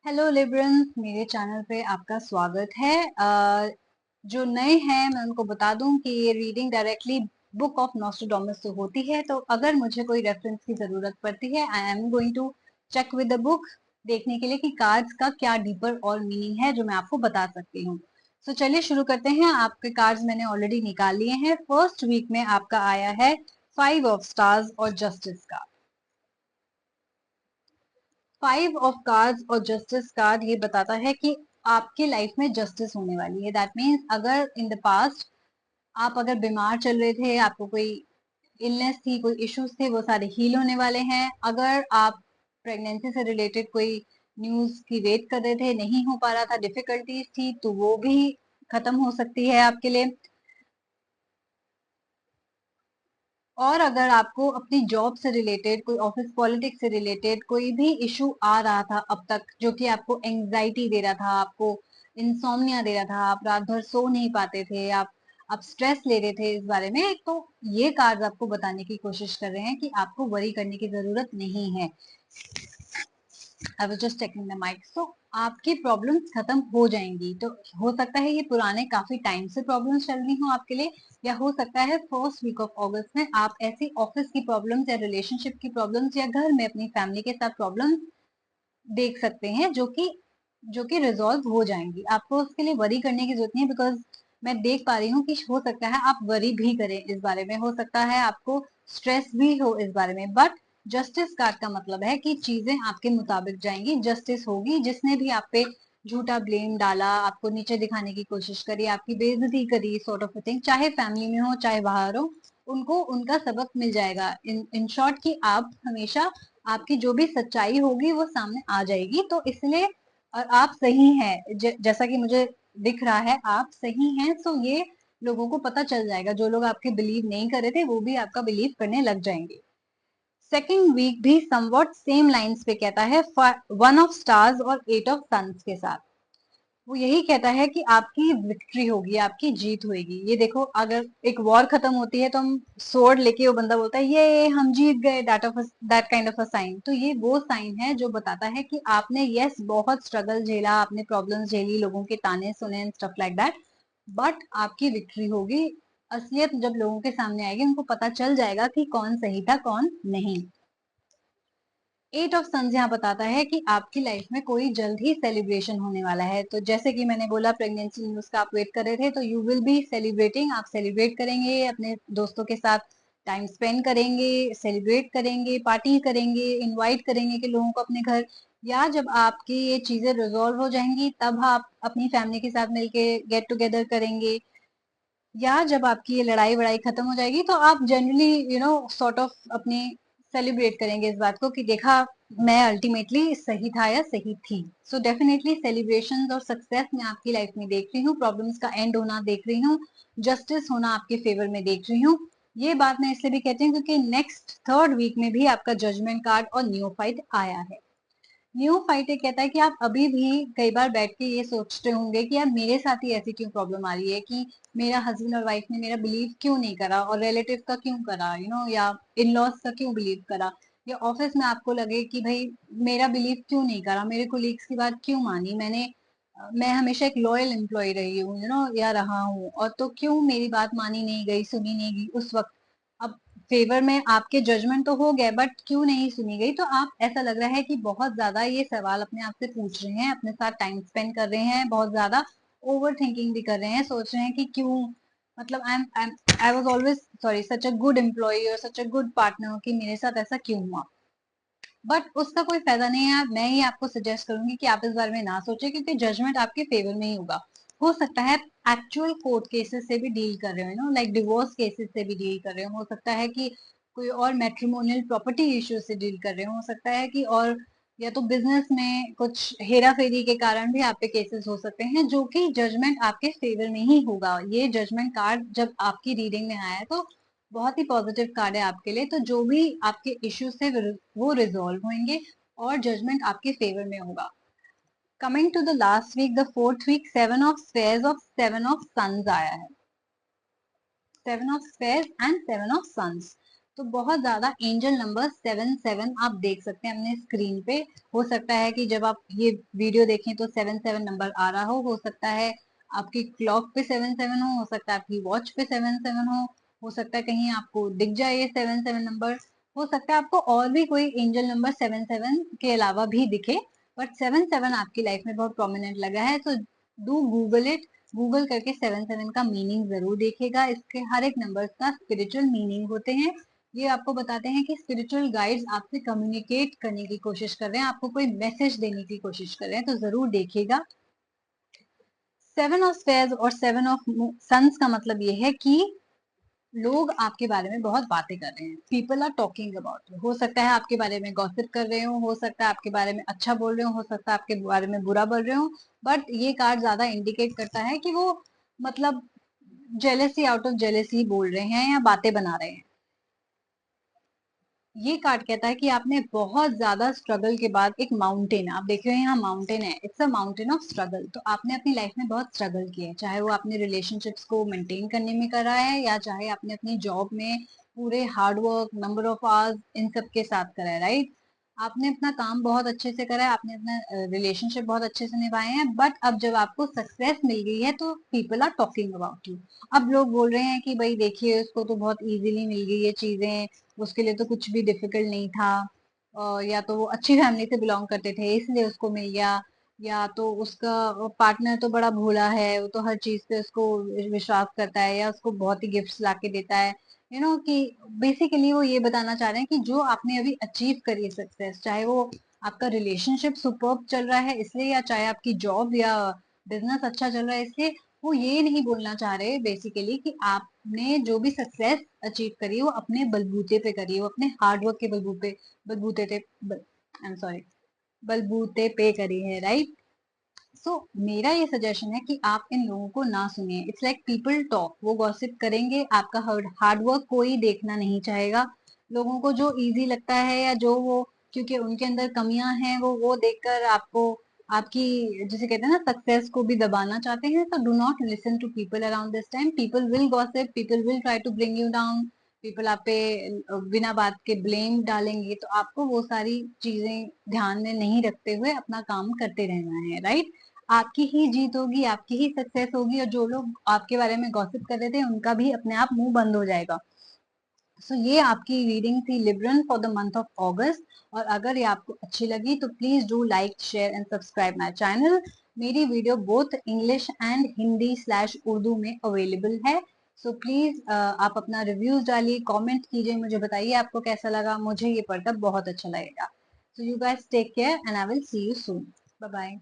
Hello Librans, मेरे channel पे आपका स्वागत है। जो नए हैं मैं उनको बता दूं कि ये reading directly book of Nostradamus से होती है, तो अगर मुझे कोई रेफरेंस की जरूरत पड़ती है I am going to check with the book देखने के लिए कि कार्ड्स का क्या डीपर और मीनिंग है जो मैं आपको बता सकती हूँ। तो चलिए शुरू करते हैं। आपके कार्ड्स मैंने ऑलरेडी निकाल लिए हैं। फर्स्ट वीक में आपका आया है 5 ऑफ स्टार्स और जस्टिस का। 5 ऑफ कार्ड्स और जस्टिस कार्ड ये बताता है कि आपके लाइफ में जस्टिस होने वाली है। दैट मीन्स अगर इन द पास्ट आप अगर बीमार चल रहे थे, आपको कोई इलनेस थी, कोई इश्यूज थे, वो सारे हील होने वाले हैं। अगर आप प्रेगनेंसी से रिलेटेड कोई न्यूज की वेट कर रहे थे, नहीं हो पा रहा था, डिफिकल्टीज थी, तो वो भी खत्म हो सकती है आपके लिए। और अगर आपको अपनी जॉब से रिलेटेड, कोई ऑफिस पॉलिटिक्स से रिलेटेड कोई भी इशू आ रहा था अब तक, जो कि आपको एंग्जाइटी दे रहा था, आपको इंसोम्निया दे रहा था, आप रात भर सो नहीं पाते थे, आप स्ट्रेस ले रहे थे इस बारे में, तो ये कार्ड आपको बताने की कोशिश कर रहे हैं कि आपको वरी करने की जरूरत नहीं है। I was just checking the mic. So आपकी प्रॉब्लम्स खत्म हो जाएंगी। तो हो सकता है ये पुराने काफी टाइम से प्रॉब्लम्स चल रही हो आपके लिए, या हो सकता है फर्स्ट वीक ऑफ अगस्त में आप ऐसी ऑफिस की प्रॉब्लम्स या रिलेशनशिप की प्रॉब्लम्स या घर में अपनी फैमिली के साथ प्रॉब्लम्स देख सकते हैं, जो कि रिजॉल्व हो जाएंगी। आपको उसके लिए वरी करने की जरूरत नहीं है, बिकॉज मैं देख पा रही हूँ कि हो सकता है आप वरी भी करें इस बारे में, हो सकता है आपको स्ट्रेस भी हो इस बारे में, बट जस्टिस कार्ड का मतलब है कि चीजें आपके मुताबिक जाएंगी, जस्टिस होगी। जिसने भी आप पे झूठा ब्लेम डाला, आपको नीचे दिखाने की कोशिश करी, आपकी बेइज्जती करी, सॉर्ट ऑफ थिंग, चाहे फैमिली में हो चाहे बाहर हो, उनको उनका सबक मिल जाएगा। इन शॉर्ट कि आप हमेशा, आपकी जो भी सच्चाई होगी वो सामने आ जाएगी। तो इसलिए, और आप सही हैं, जैसा कि मुझे दिख रहा है आप सही हैं, तो ये लोगों को पता चल जाएगा। जो लोग आपके बिलीव नहीं कर रहे थे वो भी आपका बिलीव करने लग जाएंगे। सेकेंड वीक भी समवॉट सेम लाइंस पे कहता है, 1 ऑफ स्टार्स और 8 ऑफ सन्स के साथ। वो यही कहता है कि आपकी विक्ट्री होगी, आपकी जीत होगी। ये देखो, अगर एक वॉर खत्म होती है तो हम स्वॉर्ड लेके, वो बंदा बोलता है ये हम जीत गए, that kind of a sign. तो ये वो साइन है जो बताता है कि आपने, यस, बहुत स्ट्रगल झेला, आपने प्रॉब्लम्स झेली, लोगों के ताने सुने, स्टफ लाइक दैट, बट आपकी विक्ट्री होगी। असलियत जब लोगों के सामने आएगी, उनको पता चल जाएगा कि कौन सही था कौन नहीं। 8 ऑफ सन्स यहाँ बताता है कि आपकी लाइफ में कोई जल्द ही सेलिब्रेशन होने वाला है। तो जैसे कि मैंने बोला, प्रेगनेंसी न्यूज का आप वेट कर रहे थे, तो यू विल बी सेलिब्रेटिंग। आप सेलिब्रेट करेंगे, अपने दोस्तों के साथ टाइम स्पेंड करेंगे, सेलिब्रेट करेंगे, पार्टी करेंगे, इनवाइट करेंगे कि लोगों को अपने घर। या जब आपकी ये चीजें रिजॉल्व हो जाएंगी तब आप अपनी फैमिली के साथ मिलके गेट टुगेदर करेंगे। या जब आपकी ये लड़ाई वड़ाई खत्म हो जाएगी तो आप जनरली, सॉर्ट ऑफ अपनी सेलिब्रेट करेंगे इस बात को कि देखा, मैं अल्टीमेटली सही था या सही थी। सो डेफिनेटली सेलिब्रेशन और सक्सेस मैं आपकी लाइफ में देख रही हूँ, प्रॉब्लम्स का एंड होना देख रही हूँ, जस्टिस होना आपके फेवर में देख रही हूँ। ये बात मैं इसलिए भी कहती हूँ क्योंकि नेक्स्ट थर्ड वीक में भी आपका जजमेंट कार्ड और न्यू फाइट आया है। न्यू फाइट ये कहता है कि आप अभी भी कई बार बैठ के ये सोचते होंगे कि यार मेरे साथ ही ऐसी क्यों प्रॉब्लम आ रही है, कि मेरा हस्बैंड और वाइफ ने मेरा बिलीव क्यों नहीं करा, और रिलेटिव का क्यों करा, या इन लॉज का क्यों बिलीव करा, या ऑफिस में आपको लगे कि भाई मेरा बिलीव क्यों नहीं करा, मेरे कोलीग्स की बात क्यों मानी, मैं हमेशा एक लॉयल एम्प्लॉय रही हूँ, या रहा हूँ, और तो क्यों मेरी बात मानी नहीं गई, सुनी नहीं गई उस वक्त। अब फेवर में आपके जजमेंट तो हो गए, बट क्यों नहीं सुनी गई, तो आप, ऐसा लग रहा है कि बहुत ज्यादा ये सवाल अपने आप से पूछ रहे हैं, अपने साथ टाइम स्पेंड कर रहे हैं, बहुत ज्यादा ओवर थिंकिंग भी कर रहे हैं, सोच रहे हैं कि क्यों, मतलब I was always sorry such a good employee और सच अ गुड पार्टनर, कि मेरे साथ ऐसा क्यों हुआ। बट उसका कोई फायदा नहीं है। मैं ही आपको सजेस्ट करूंगी कि आप इस बारे में ना सोचें, क्योंकि जजमेंट आपके फेवर में ही होगा। हो सकता है एक्चुअल कोर्ट केसेस से भी डील कर रहे हो, लाइक डिवोर्स केसेस से भी डील कर रहे हो सकता है कि कोई और मैट्रिमोनियल प्रॉपर्टी इश्यू से डील कर रहे हो सकता है कि, और या तो बिजनेस में कुछ हेरा फेरी के कारण भी आप पे केसेस हो सकते हैं, जो कि जजमेंट आपके फेवर में ही होगा। ये जजमेंट कार्ड जब आपकी रीडिंग में आया है तो बहुत ही पॉजिटिव कार्ड है आपके लिए। तो जो भी आपके इश्यूज थे वो रिजॉल्व होंगे और जजमेंट आपके फेवर में होगा। Coming to the last week, the fourth week, 7 of spheres और 7 ऑफ सन्स आया है। 7 of spheres and 7 of suns. तो बहुत ज्यादा एंजल नंबर 77 आप देख सकते हैं अपने स्क्रीन पे। हो सकता है कि जब आप ये वीडियो देखें तो 77 नंबर आ रहा हो सकता है आपकी क्लॉक पे 77 हो सकता है आपकी वॉच पे 77 हो सकता है कहीं आपको दिख जाए ये 77 नंबर, हो सकता है आपको और भी कोई एंजल नंबर 77 के अलावा भी दिखे, बट 77 आपकी लाइफ में बहुत प्रोमिनेंट लगा है, तो डू गूगल इट। गूगल करके 77 का मीनिंग जरूर देखेगा। इसके हर एक नंबर्स का स्पिरिचुअल मीनिंग होते हैं। ये आपको बताते हैं कि स्पिरिचुअल गाइड्स आपसे कम्युनिकेट करने की कोशिश कर रहे हैं, आपको कोई मैसेज देने की कोशिश कर रहे हैं, तो जरूर देखिएगा। 7 ऑफ स्पेयर्स और 7 ऑफ सन्स का मतलब ये है कि लोग आपके बारे में बहुत बातें कर रहे हैं। People are talking about you. हो सकता है आपके बारे में गॉसिप कर रहे हो सकता है आपके बारे में अच्छा बोल रहे हो सकता है आपके बारे में बुरा बोल रहे हो, बट ये कार्ड ज्यादा इंडिकेट करता है कि वो मतलब जेलेसी, आउट ऑफ जेलेसी बोल रहे हैं या बातें बना रहे हैं। ये कार्ड कहता है कि आपने बहुत ज्यादा स्ट्रगल के बाद एक माउंटेन, आप देख रहे हो यहाँ माउंटेन है, it's a mountain of struggle. तो आपने अपनी लाइफ में बहुत स्ट्रगल किया है, चाहे वो आपने रिलेशनशिप्स को मेंटेन करने में करा है या चाहे आपने अपनी जॉब में पूरे hard work, number of hours, इन सब के साथ करा है, राइट। आपने अपना काम बहुत अच्छे से करा है, आपने अपना रिलेशनशिप बहुत अच्छे से निभाए हैं, बट अब जब आपको सक्सेस मिल गई है तो people are talking about you. अब लोग बोल रहे हैं कि भाई देखिए उसको तो बहुत इजीली मिल गई ये चीजें, उसके लिए तो कुछ भी डिफिकल्ट नहीं था, या तो वो अच्छी फैमिली से बिलोंग करते थे इसलिए उसको मिल गया, या तो उसका पार्टनर तो बड़ा भोला है, वो तो हर चीज पे उसको विश्वास करता है या उसको बहुत ही गिफ्ट्स ला के देता है। कि बेसिकली वो ये बताना चाह रहे हैं कि जो आपने अभी अचीव करी है सक्सेस, चाहे वो आपका रिलेशनशिप सुपर्ब चल रहा है इसलिए या चाहे आपकी जॉब या बिजनेस अच्छा चल रहा है इसलिए, वो ये नहीं बोलना चाह रहे बेसिकली कि आपने जो भी सक्सेस अचीव करी वो अपने बलबूते पे करी, वो अपने हार्ड वर्क के बलबूते बलबूते पे आई एम सॉरी बलबूते पे करी है, राइट। सो मेरा ये सजेशन है कि आप इन लोगों को ना सुनिए। इट्स लाइक पीपल टॉक, वो गॉसिप करेंगे, आपका हार्ड वर्क कोई देखना नहीं चाहेगा। लोगों को जो इजी लगता है या जो वो क्योंकि उनके अंदर कमियां हैं वो देखकर आपको आपकी जिसे कहते हैं ना सक्सेस को भी दबाना चाहते हैं। तो do not listen to people around this time. People will gossip, people will try to bring you down, people आप पे बिना बात के ब्लेम डालेंगे, तो आपको वो सारी चीजें ध्यान में नहीं रखते हुए अपना काम करते रहना है, राइट। आपकी ही जीत होगी, आपकी ही सक्सेस होगी, और जो लोग आपके बारे में गॉसिप कर रहे थे उनका भी अपने आप मुंह बंद हो जाएगा। सो ये आपकी रीडिंग थी Libran for the month of August. और अगर ये आपको अच्छी लगी तो please do like, share and subscribe my channel. मेरी video both English and Hindi slash Urdu में अवेलेबल है। सो प्लीज आप अपना रिव्यूज डालिए, कमेंट कीजिए, मुझे बताइए आपको कैसा लगा, मुझे ये पढ़कर बहुत अच्छा लगेगा। So you guys take care and I will see you soon. Bye bye.